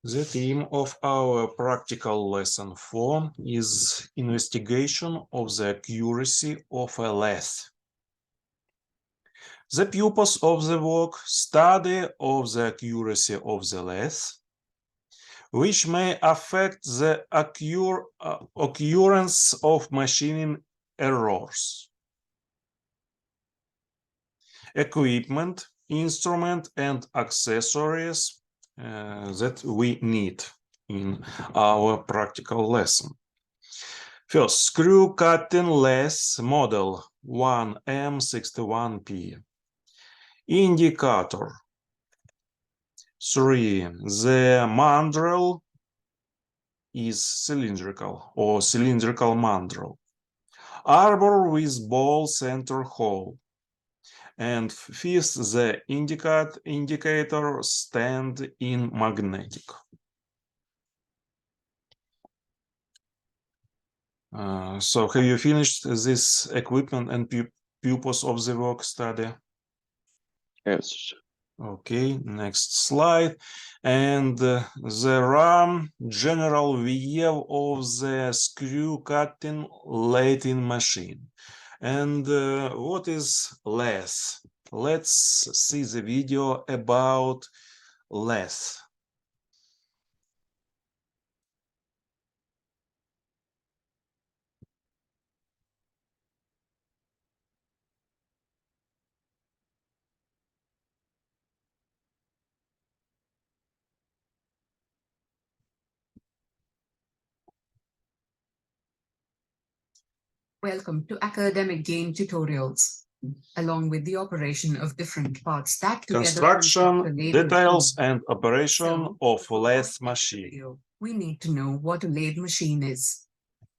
The theme of our practical lesson 4 is investigation of the accuracy of a lathe. The purpose of the work, study of the accuracy of the lathe, which may affect the occurrence of machining errors. Equipment, instrument, and accessories that we need in our practical lesson. First, screw cutting lathe model 1M61P. Indicator. 3. The mandrel is cylindrical or cylindrical mandrel. Arbor with ball center hole. And fifth, the indicator stand in magnetic. So have you finished this equipment and purpose of the work study? Yes. Okay, next slide. And there are general view of the screw cutting lathing machine. And what is lathe? Let's see the video about lathe. Welcome to Academic Gain Tutorials. Along with the operation of different parts that together Construction, details, and operation of lathe machine. We need to know what a lathe machine is.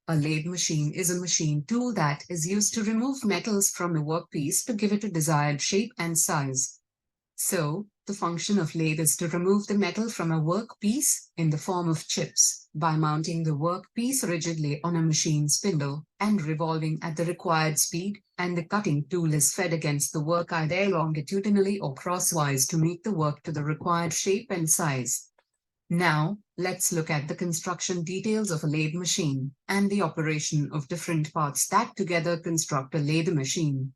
A lathe machine is a machine tool that is used to remove metals from a workpiece to give it a desired shape and size. So, the function of lathe is to remove the metal from a workpiece in the form of chips by mounting the workpiece rigidly on a machine spindle and revolving at the required speed, and the cutting tool is fed against the work either longitudinally or crosswise to make the work to the required shape and size. Now, let's look at the construction details of a lathe machine and the operation of different parts that together construct a lathe machine.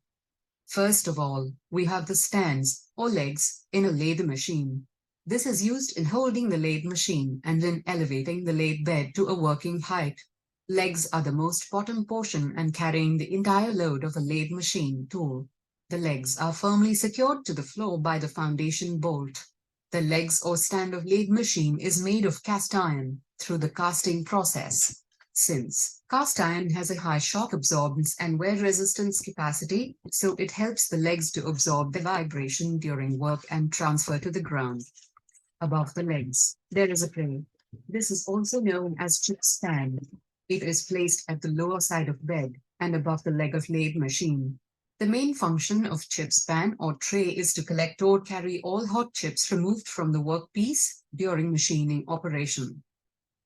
First of all, we have the stands, or legs, in a lathe machine. This is used in holding the lathe machine and in elevating the lathe bed to a working height. Legs are the most bottom portion and carrying the entire load of a lathe machine tool. The legs are firmly secured to the floor by the foundation bolt. The legs or stand of lathe machine is made of cast iron through the casting process. Since cast iron has a high shock absorbance and wear resistance capacity, so it helps the legs to absorb the vibration during work and transfer to the ground. Above the legs, there is a tray. This is also known as chip stand. It is placed at the lower side of bed and above the leg of lathe machine. The main function of chip span or tray is to collect or carry all hot chips removed from the workpiece during machining operation.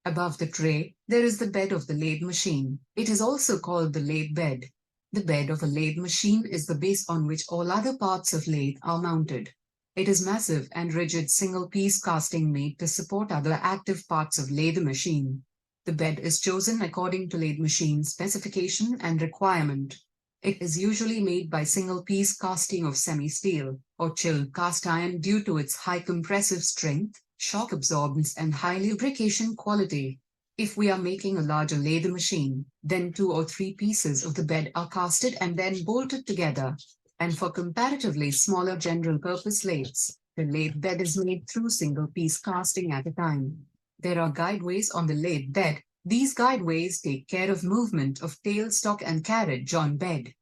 Above the tray, there is the bed of the lathe machine. It is also called the lathe bed. The bed of a lathe machine is the base on which all other parts of lathe are mounted. It is massive and rigid single-piece casting made to support other active parts of lathe machine. The bed is chosen according to lathe machine specification and requirement. It is usually made by single-piece casting of semi-steel or chilled cast iron due to its high compressive strength, shock absorbance, and high lubrication quality. If we are making a larger lathe machine, then 2 or 3 pieces of the bed are casted and then bolted together. And for comparatively smaller general-purpose lathes, the lathe bed is made through single-piece casting at a time. There are guideways on the lathe bed. These guideways take care of movement of tailstock and carriage on bed.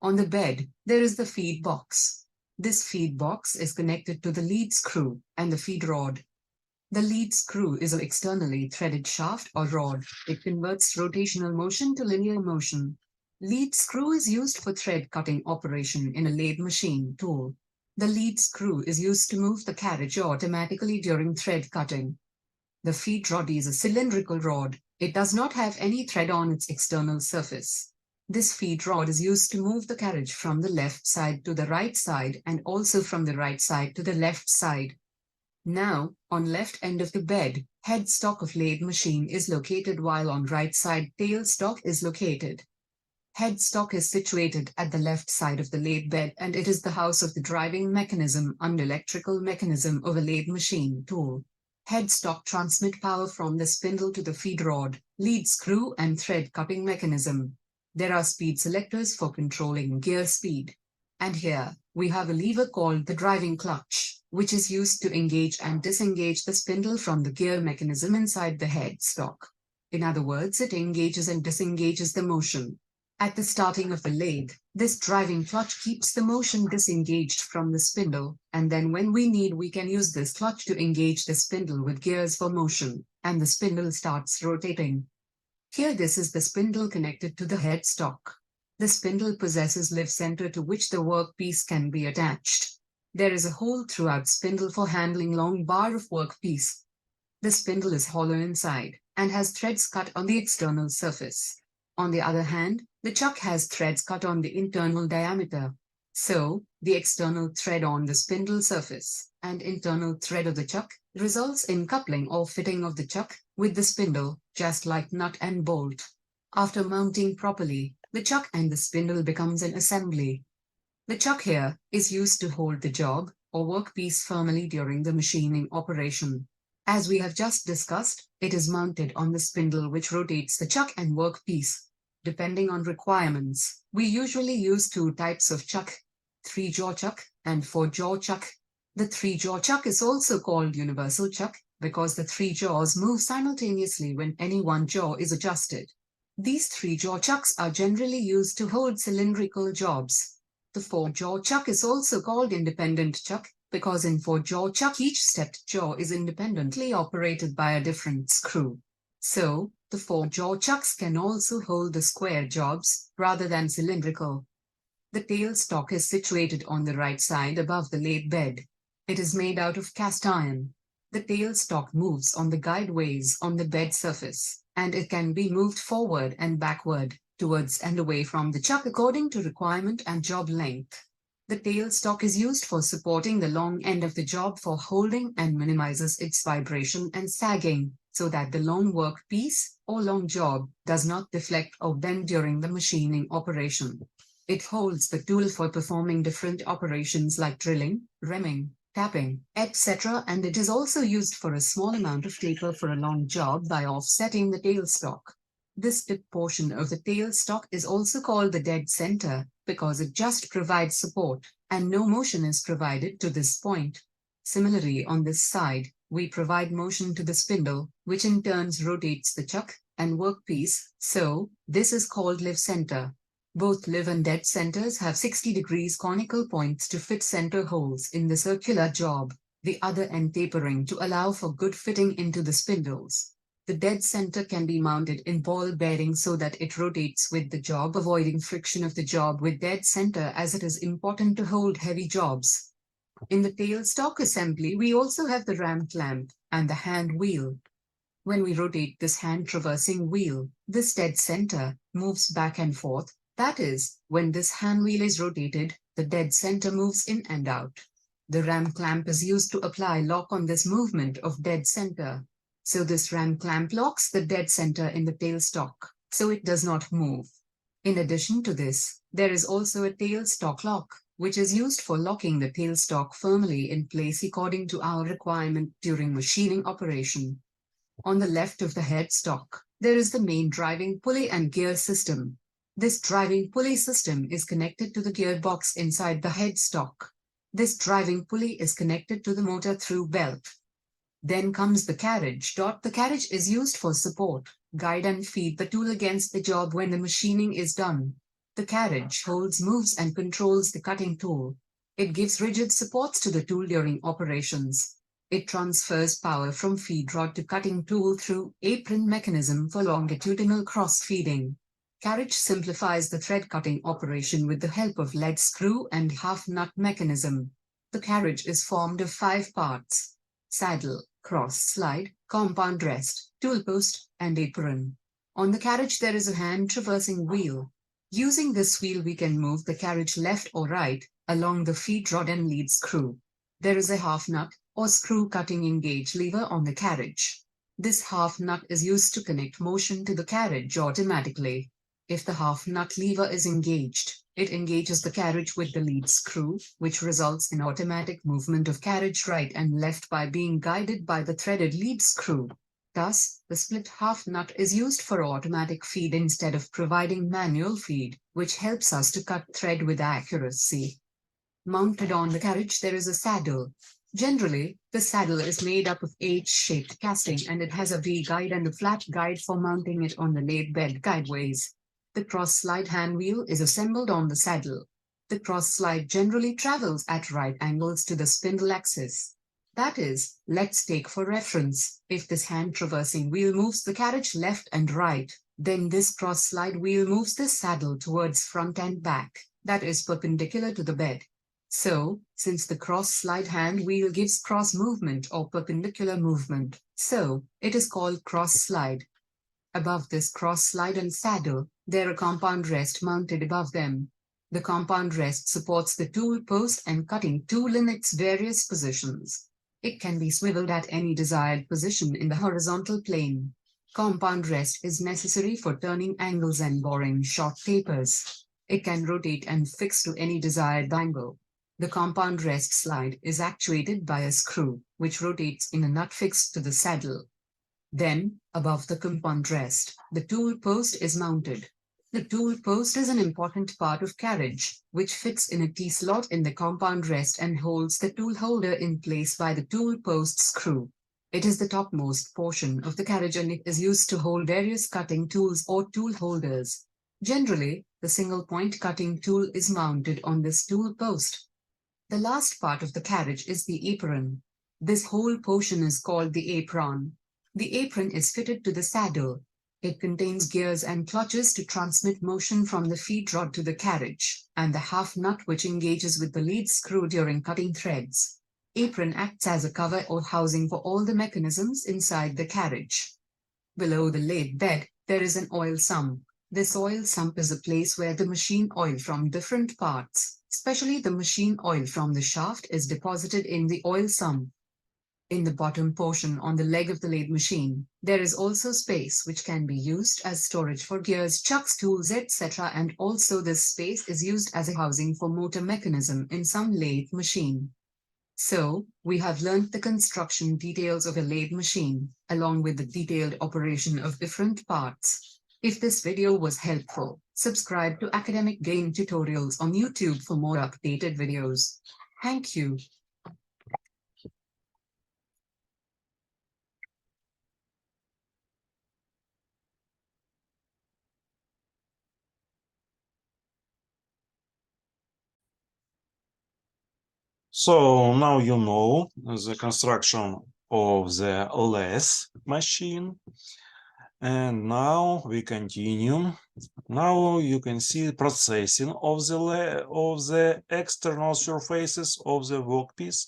On the bed, there is the feed box. This feed box is connected to the lead screw and the feed rod. The lead screw is an externally threaded shaft or rod. It converts rotational motion to linear motion. Lead screw is used for thread cutting operation in a lathe machine tool. The lead screw is used to move the carriage automatically during thread cutting. The feed rod is a cylindrical rod. It does not have any thread on its external surface. This feed rod is used to move the carriage from the left side to the right side and also from the right side to the left side. Now, on left end of the bed, headstock of lathe machine is located, while on right side tailstock is located. Headstock is situated at the left side of the lathe bed, and it is the house of the driving mechanism and electrical mechanism of a lathe machine tool. Headstock transmit power from the spindle to the feed rod, lead screw and thread cutting mechanism. There are speed selectors for controlling gear speed. And here, we have a lever called the driving clutch, which is used to engage and disengage the spindle from the gear mechanism inside the headstock. In other words, it engages and disengages the motion. At the starting of the lathe, this driving clutch keeps the motion disengaged from the spindle, and then when we need, we can use this clutch to engage the spindle with gears for motion, and the spindle starts rotating. Here, this is the spindle connected to the headstock. The spindle possesses lever center to which the workpiece can be attached. There is a hole throughout spindle for handling long bar of workpiece. The spindle is hollow inside and has threads cut on the external surface. On the other hand, the chuck has threads cut on the internal diameter. So, the external thread on the spindle surface and internal thread of the chuck results in coupling or fitting of the chuck with the spindle, just like nut and bolt. After mounting properly, the chuck and the spindle becomes an assembly. The chuck here is used to hold the job or workpiece firmly during the machining operation. As we have just discussed, it is mounted on the spindle which rotates the chuck and workpiece. Depending on requirements, we usually use two types of chuck, 3-jaw chuck and 4-jaw chuck. The 3-jaw chuck is also called universal chuck because the 3 jaws move simultaneously when any one jaw is adjusted. These 3-jaw chucks are generally used to hold cylindrical jobs. The 4-jaw chuck is also called independent chuck because in 4-jaw chuck each stepped jaw is independently operated by a different screw. So, the 4-jaw chucks can also hold the square jobs rather than cylindrical. The tailstock is situated on the right side above the lathe bed. It is made out of cast iron. The tailstock moves on the guideways on the bed surface, and it can be moved forward and backward, towards and away from the chuck according to requirement and job length. The tailstock is used for supporting the long end of the job for holding and minimizes its vibration and sagging, so that the long workpiece or long job does not deflect or bend during the machining operation. It holds the tool for performing different operations like drilling, reaming, tapping, etc., and it is also used for a small amount of taper for a long job by offsetting the tailstock. This tip portion of the tailstock is also called the dead center because it just provides support and no motion is provided to this point. Similarly, on this side, we provide motion to the spindle, which in turn rotates the chuck and workpiece, so this is called lever center. Both lever and dead centers have 60 degrees conical points to fit center holes in the circular job, the other end tapering to allow for good fitting into the spindles. The dead center can be mounted in ball bearing so that it rotates with the job, avoiding friction of the job with dead center as it is important to hold heavy jobs. In the tailstock assembly, we also have the ram clamp and the hand wheel. When we rotate this hand traversing wheel, this dead center moves back and forth. That is, when this hand wheel is rotated, the dead center moves in and out. The ram clamp is used to apply lock on this movement of dead center. So this ram clamp locks the dead center in the tailstock, so it does not move. In addition to this, there is also a tailstock lock, which is used for locking the tailstock firmly in place according to our requirement during machining operation. On the left of the headstock, there is the main driving pulley and gear system. This driving pulley system is connected to the gearbox inside the headstock. This driving pulley is connected to the motor through belt. Then comes the carriage. The carriage is used for support, guide and feed the tool against the job when the machining is done. The carriage holds, moves and controls the cutting tool. It gives rigid supports to the tool during operations. It transfers power from feed rod to cutting tool through apron mechanism for longitudinal cross feeding. Carriage simplifies the thread cutting operation with the help of lead screw and half nut mechanism. The carriage is formed of 5 parts: saddle, cross slide, compound rest, tool post, and apron. On the carriage there is a hand traversing wheel. Using this wheel we can move the carriage left or right along the feed rod and lead screw. There is a half nut or screw cutting engage lever on the carriage. This half nut is used to connect motion to the carriage automatically. If the half nut lever is engaged, it engages the carriage with the lead screw, which results in automatic movement of carriage right and left by being guided by the threaded lead screw. Thus, the split half nut is used for automatic feed instead of providing manual feed, which helps us to cut thread with accuracy. Mounted on the carriage there is a saddle. Generally, the saddle is made up of H-shaped casting and it has a V-guide and a flat guide for mounting it on the lathe bed guideways. The cross-slide hand wheel is assembled on the saddle. The cross-slide generally travels at right angles to the spindle axis. That is, let's take for reference, if this hand traversing wheel moves the carriage left and right, then this cross-slide wheel moves the saddle towards front and back, that is perpendicular to the bed. So, since the cross-slide hand wheel gives cross movement or perpendicular movement, so it is called cross-slide. Above this cross-slide and saddle, there are compound rest mounted above them. The compound rest supports the tool post and cutting tool in its various positions. It can be swiveled at any desired position in the horizontal plane. Compound rest is necessary for turning angles and boring short tapers. It can rotate and fix to any desired angle. The compound rest slide is actuated by a screw, which rotates in a nut fixed to the saddle. Then, above the compound rest, the tool post is mounted. The tool post is an important part of carriage, which fits in a T-slot in the compound rest and holds the tool holder in place by the tool post screw. It is the topmost portion of the carriage and it is used to hold various cutting tools or tool holders. Generally, the single-point cutting tool is mounted on this tool post. The last part of the carriage is the apron. This whole portion is called the apron. The apron is fitted to the saddle. It contains gears and clutches to transmit motion from the feed rod to the carriage, and the half nut which engages with the lead screw during cutting threads. Apron acts as a cover or housing for all the mechanisms inside the carriage. Below the lathe bed, there is an oil sump. This oil sump is a place where the machine oil from different parts, especially the machine oil from the shaft, is deposited in the oil sump. In the bottom portion on the leg of the lathe machine, there is also space which can be used as storage for gears, chucks, tools, etc. And also this space is used as a housing for motor mechanism in some lathe machine. So, we have learned the construction details of a lathe machine, along with the detailed operation of different parts. If this video was helpful, subscribe to Academic Gain Tutorials on YouTube for more updated videos. Thank you. So now you know the construction of the lathe machine. And now we continue. Now you can see processing of the external surfaces of the workpiece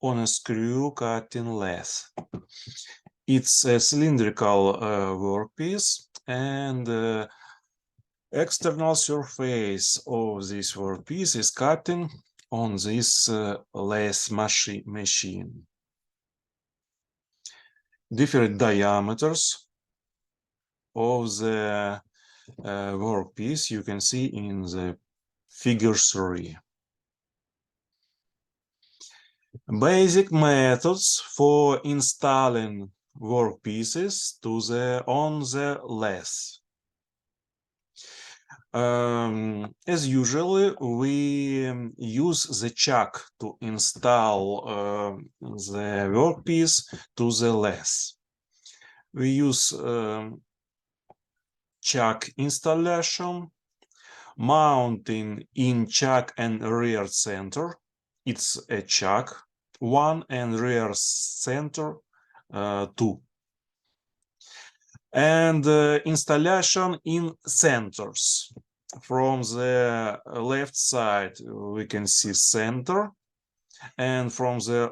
on a screw cutting lathe. It's a cylindrical workpiece, and external surface of this workpiece is cutting on this lathe machine. Different diameters of the workpiece you can see in the figure 3. Basic methods for installing workpieces on the lathe. As usual, we use the chuck to install the workpiece to the lathe. We use chuck installation, mounting in chuck and rear center. It's a chuck 1 and rear center 2. And installation in centers. From the left side we can see center, and from the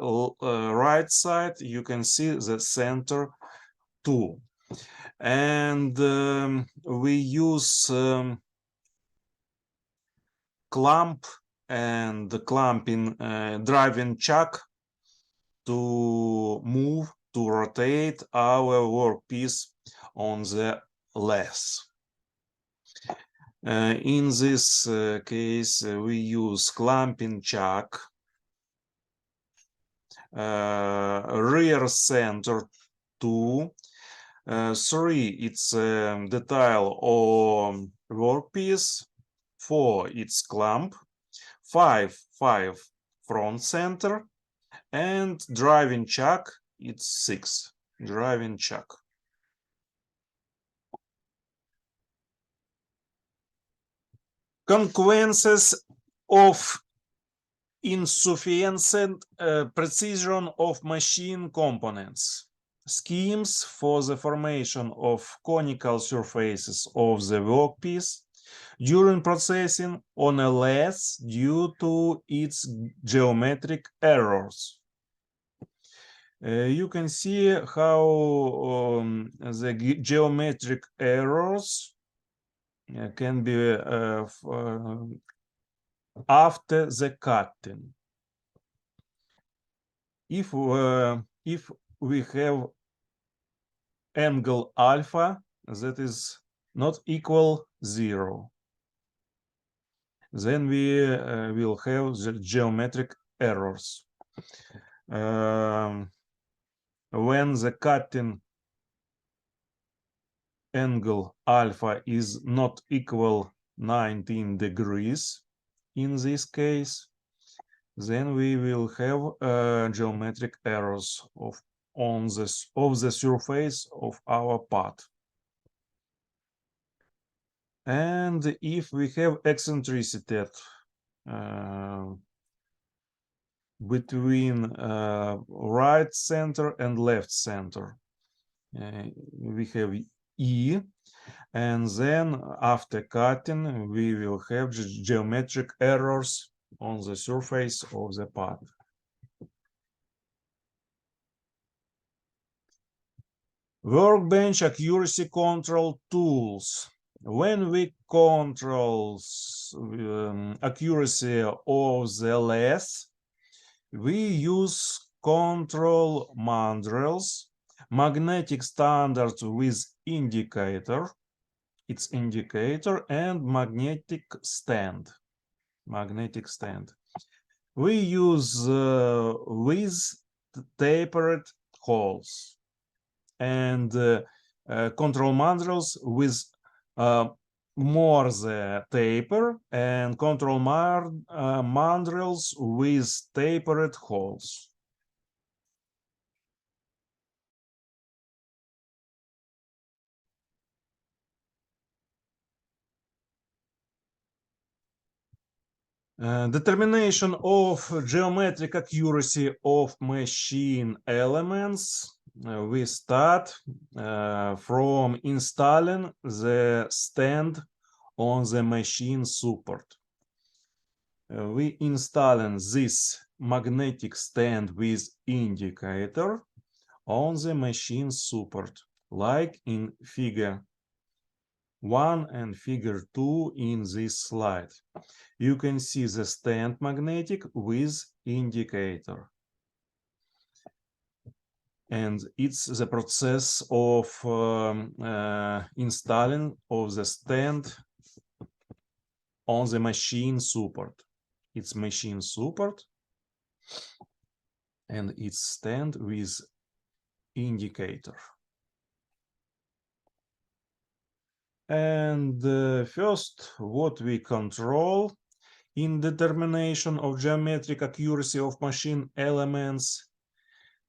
right side you can see the center 2. And we use clamp and the clamping driving chuck to move, to rotate our workpiece on the lathe. In this case, we use clamping chuck, rear center 2, 3 it's detail or workpiece, 4 it's clamp, 5 front center, and driving chuck it's 6 driving chuck. Consequences of insufficient precision of machine components. Schemes for the formation of conical surfaces of the workpiece during processing on a lathe due to its geometric errors. You can see how the geometric errors can be after the cutting. If we have angle alpha that is not equal 0, then we will have the geometric errors. When the cutting angle alpha is not equal 19 degrees, in this case, then we will have geometric errors of the surface of our part. And if we have eccentricity between right center and left center, we have E, and then after cutting we will have geometric errors on the surface of the part. Workbench accuracy control tools. When we control accuracy of the lathe, we use control mandrels, magnetic standards with indicator, its indicator, and magnetic stand. We use with tapered holes and control mandrels with Morse taper and control mandrels with tapered holes. Determination of geometric accuracy of machine elements. We start from installing the stand on the machine support. We installing this magnetic stand with indicator on the machine support, like in figure 1 and figure 2 in this slide. You can see the stand magnetic with indicator. And it's the process of installing of the stand on the machine support. It's machine support and it's stand with indicator. And first, what we control in determination of geometric accuracy of machine elements.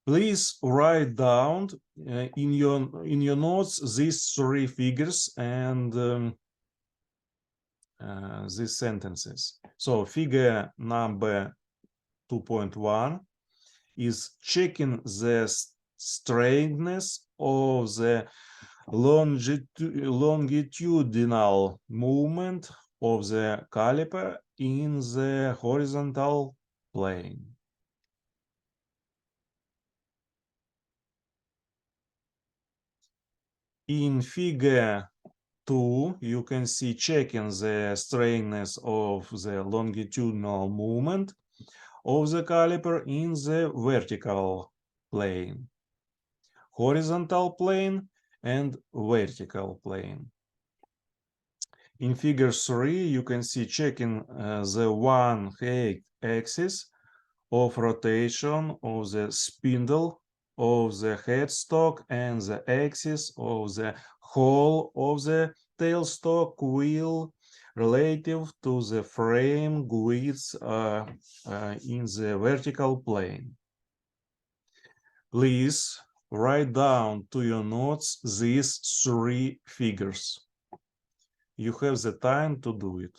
Please write down in your notes these 3 figures and these sentences. So figure number 2.1 is checking the straightness of the longitudinal movement of the caliper in the horizontal plane. In figure 2, you can see checking the straightness of the longitudinal movement of the caliper in the vertical plane, horizontal plane, and vertical plane. In figure 3, you can see checking the one axis of rotation of the spindle of the headstock and the axis of the whole of the tailstock wheel relative to the frame width in the vertical plane. Please write down to your notes these 3 figures. You have the time to do it.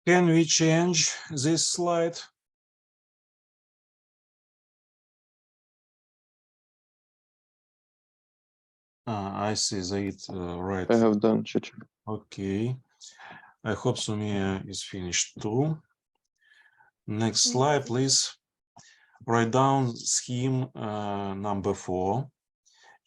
Can we change this slide? I see that right. I have done, teacher. Okay. I hope Sumia is finished too. Next slide, please. Write down scheme number 4.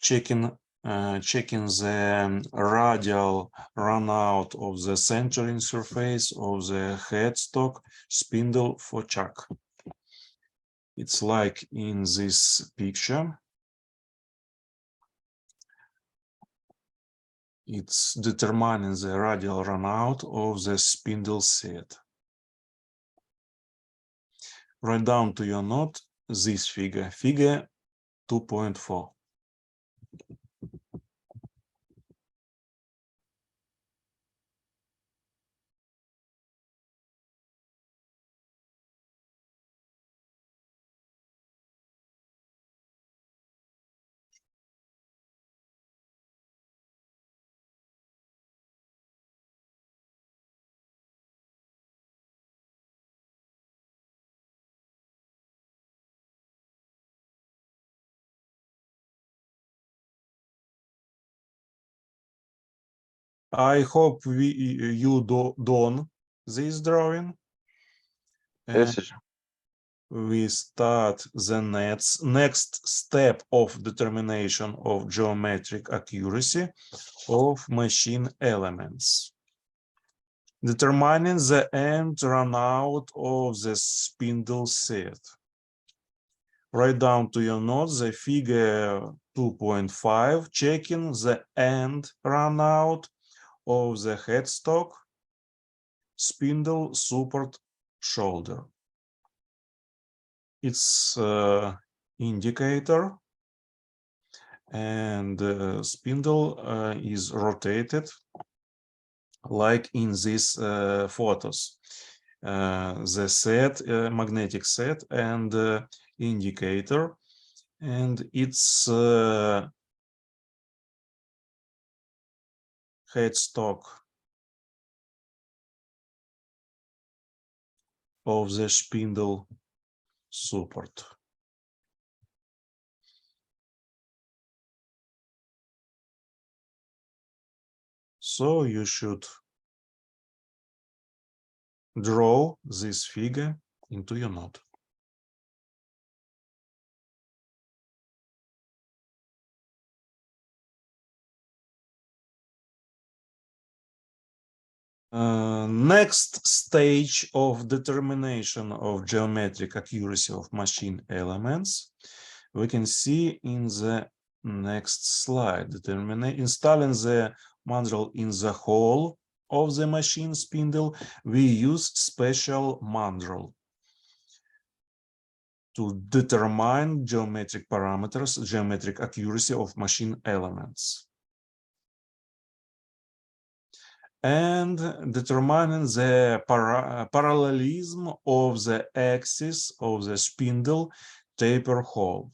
Checking the radial runout of the centering surface of the headstock spindle for chuck. It's like in this picture. It's determining the radial runout of the spindle set. Write down to your note this figure, figure 2.4. I hope you done this drawing. Yes, teacher. we start the next step of determination of geometric accuracy of machine elements. Determining the end runout of the spindle set. Write down to your notes the figure 2.5, checking the end runout of the headstock, spindle, support, shoulder. Its indicator and spindle is rotated like in these photos. The set, magnetic set and indicator, and its headstock of the spindle support. So you should draw this figure into your note. Next stage of determination of geometric accuracy of machine elements, we can see in the next slide. Installing the mandrel in the hole of the machine spindle, we use special mandrel to determine geometric parameters, geometric accuracy of machine elements. And determining the parallelism of the axis of the spindle taper hole.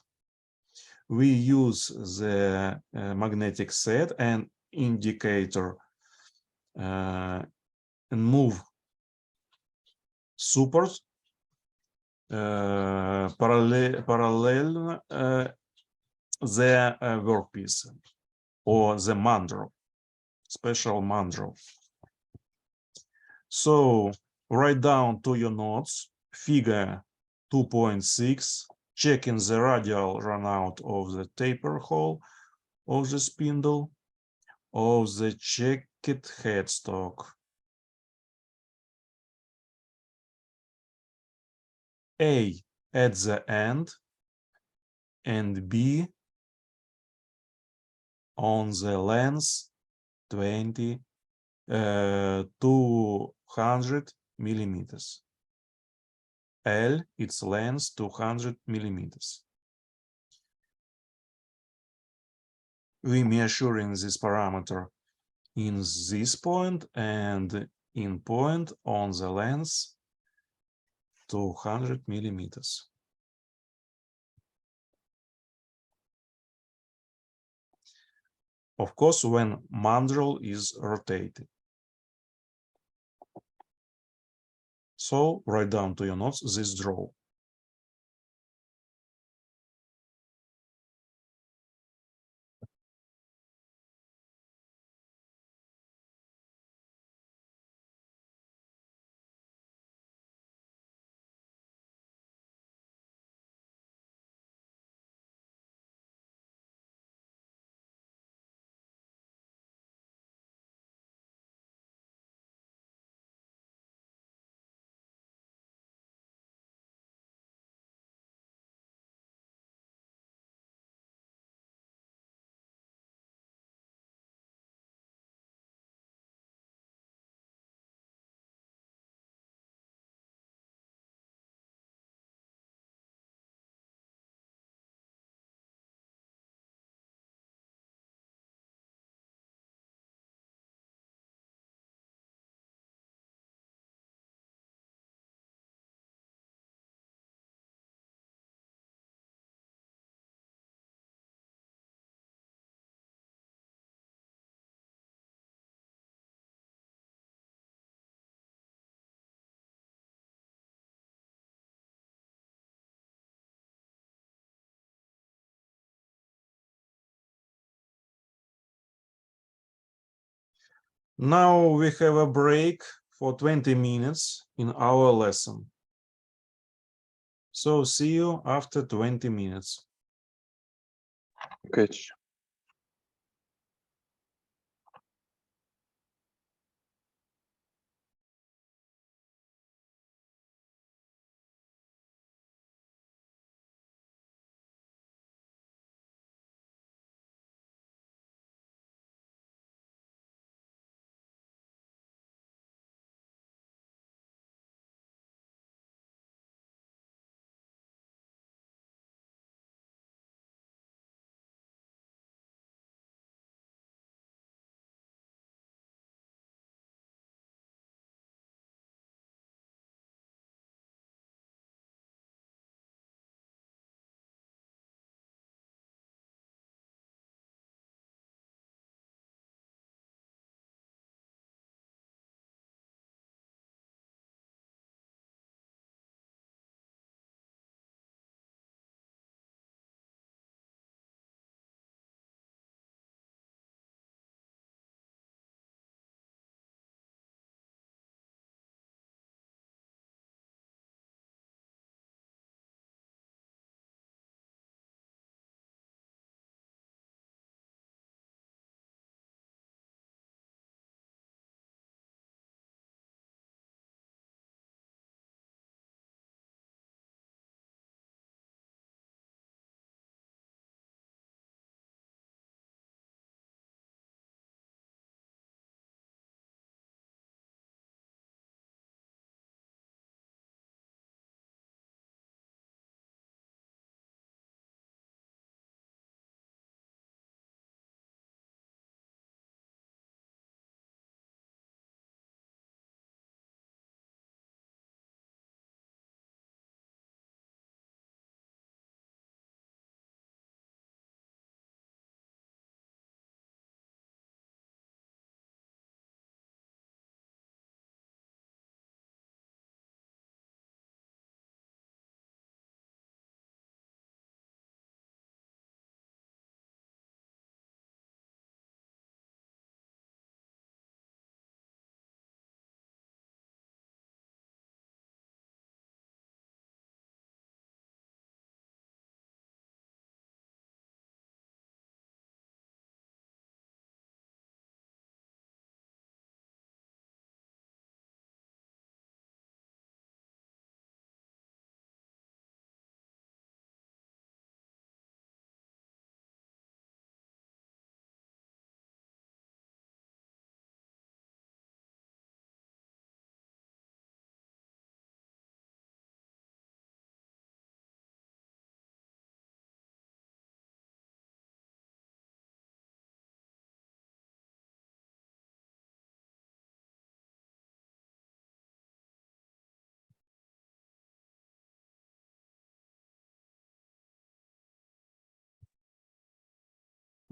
We use the magnetic set and indicator and move support parallel the workpiece or the mandrel, special mandrel. So write down to your notes figure 2.6, checking the radial runout of the taper hole of the spindle of the checked headstock. A at the end and B on the length 200 millimeters. L, its length 200 millimeters. We measuring this parameter in this point and in point on the length 200 millimeters. Of course, when mandrel is rotated. So write down to your notes this draw. Now we have a break for 20 minutes in our lesson. So see you after 20 minutes. Okay, teacher.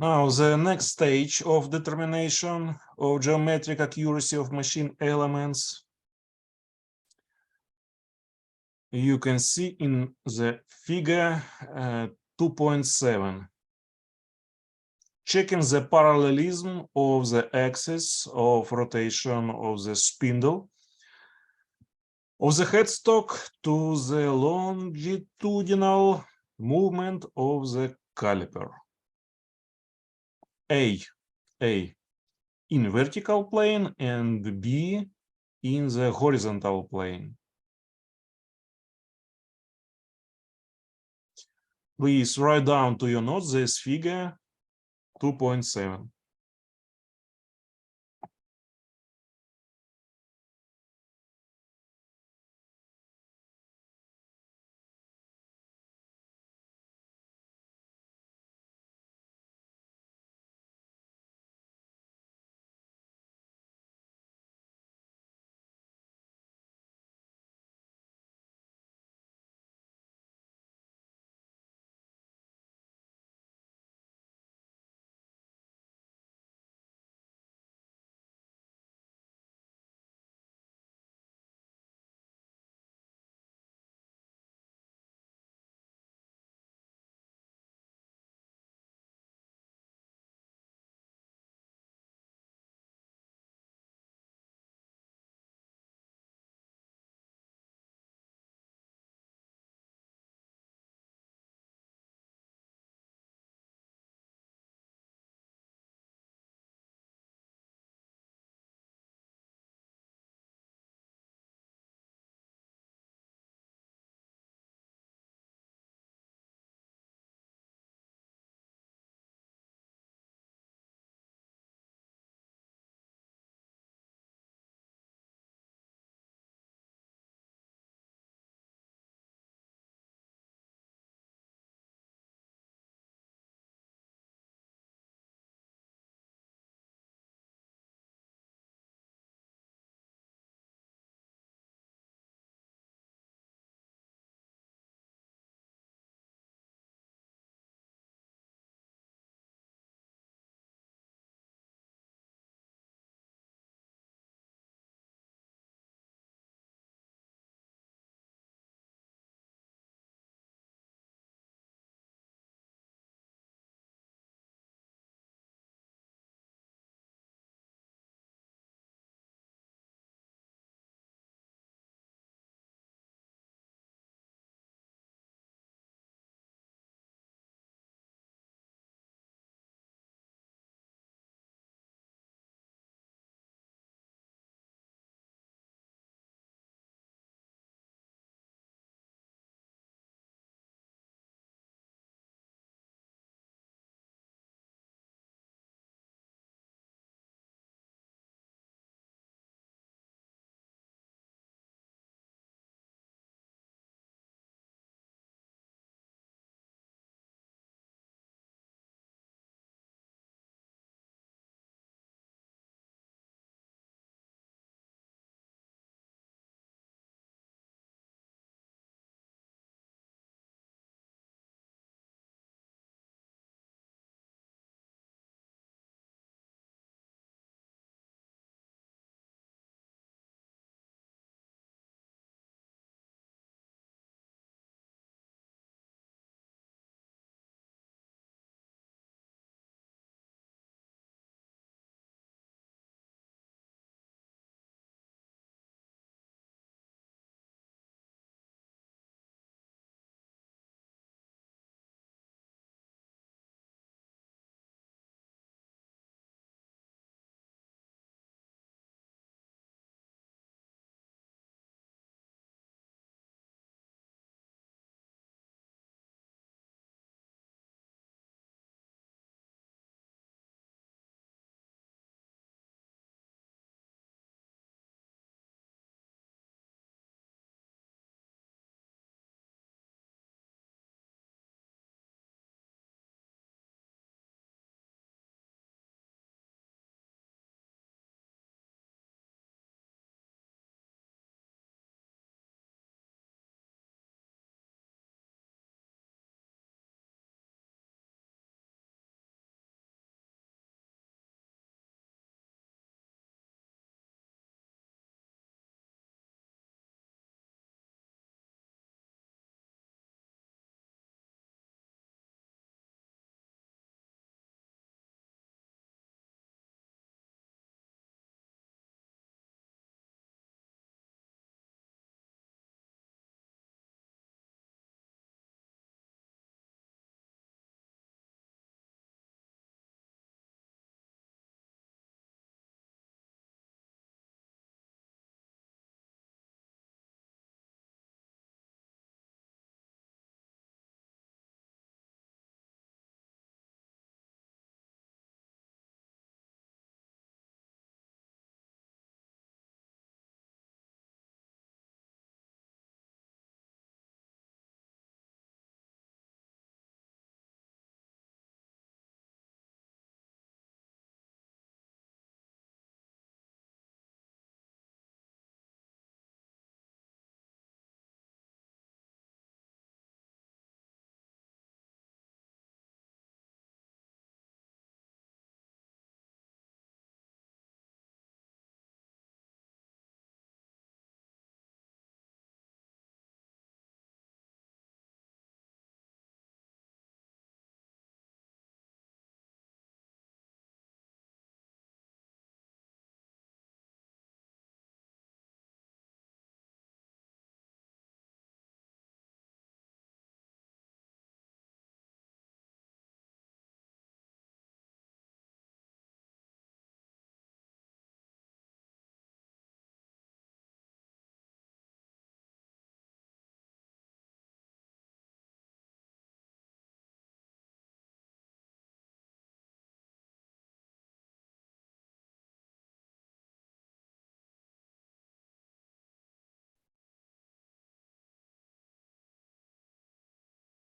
Now, the next stage of determination of geometric accuracy of machine elements you can see in the figure 2.7. Checking the parallelism of the axis of rotation of the spindle of the headstock to the longitudinal movement of the caliper. A in vertical plane and B in the horizontal plane. Please write down to your notes this figure 2.7.